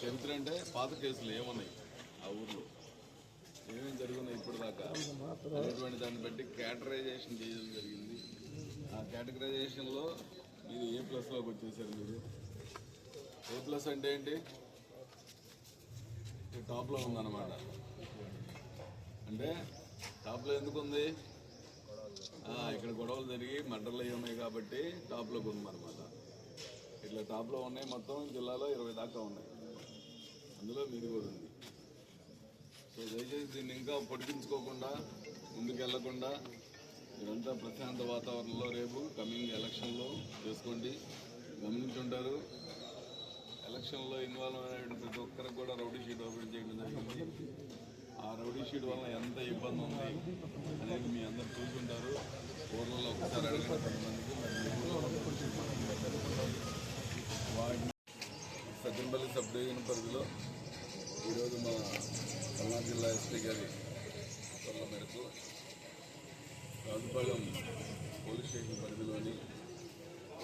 చరిత్ర అంటే పాత కేసులు ఏమున్నాయి ఆ ఊర్లో ఏమేమి జరుగున్నాయి ఇప్పుడు దాకా అనేటువంటి దాన్ని బట్టి కేటగరైజేషన్ చేయడం జరిగింది. ఆ కేటగరైజేషన్లో మీరు A+లోకి వచ్చేసారు. మీరు A+ అంటే ఏంటి? టాప్లో ఉందన్నమాట. అంటే టాప్లో ఎందుకు ఉంది? ఇక్కడ గొడవలు జరిగి మర్డర్లు అవి ఉన్నాయి కాబట్టి టాప్లోకి ఉందన్నమాట. ఇట్లా టాప్లో ఉన్నాయి. మొత్తం జిల్లాలో 20 దాకా ఉన్నాయి. అందులో మీది కూడా ఉంది. సో దయచేసి దీన్ని ఇంకా పొడిగించుకోకుండా ముందుకెళ్లకుండా మీరంతా ప్రశాంత వాతావరణంలో రేపు కమింగ్ ఎలక్షన్లో చేసుకోండి. గమనించుంటారు, ఎలక్షన్లో ఇన్వాల్వ్ అయిన ప్రతి ఒక్కరికి కూడా రౌడీ షీట్ ఓపెన్ చేయడం జరిగింది. ఆ రౌడీ షీట్ వల్ల ఎంత ఇబ్బంది ఉంది అనేది మీ అందరూ చూసుంటారు. ఊర్లలో ఒకసారి అడిగిన కొంతమందికి వాటిని సజ్జంపల్లి సబ్ డివిజన్ పరిధిలో ఈరోజు మా పల్నాడు జిల్లా ఎస్పీ గారి ఉత్తర్వుల మేరకు రాజుపాలెం పోలీస్ స్టేషన్ పరిధిలోని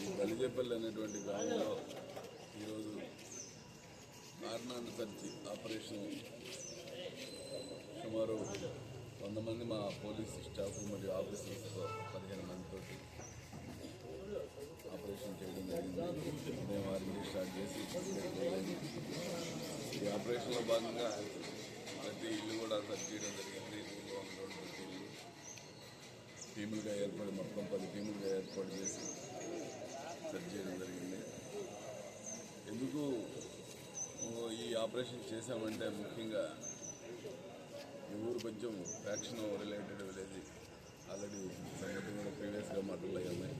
ఈ బలిజేపల్లి అనేటువంటి గ్రామంలో ఈరోజు కారణాన్ని సర్చి ఆపరేషన్ సుమారు 100 మంది మా పోలీస్ స్టాఫ్ మరియు ఆఫీసర్స్తో 15 మందితో ఆపరేషన్ చేయడం జరిగింది. మేము వారికి స్టార్ట్ చేసి ఈ ఆపరేషన్లో భాగంగా ప్రతి ఇల్లు కూడా సెర్చ్ చేయడం జరిగింది. ఊళ్ళో ఉన్నటువంటి ప్రతి ఇల్లు టీములుగా ఏర్పడి మొత్తం 10 టీములుగా ఏర్పాటు చేసి సెర్చ్ చేయడం జరిగింది. ఎందుకు ఈ ఆపరేషన్ చేశామంటే ముఖ్యంగా ఈ ఊరు కొంచెం ఫ్యాక్షన్ రిలేటెడ్ విలేజ్. ఆల్రెడీ సంగతి కూడా ప్రీవియస్గా మర్డర్లు అయ్యి ఉన్నాయి.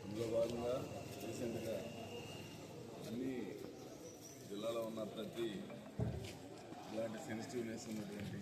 అందులో భాగంగా రీసెంట్గా అన్ని జిల్లాలో ఉన్న ప్రతి ఇలాంటి సెన్సిటివ్నెస్ ఉన్నటువంటి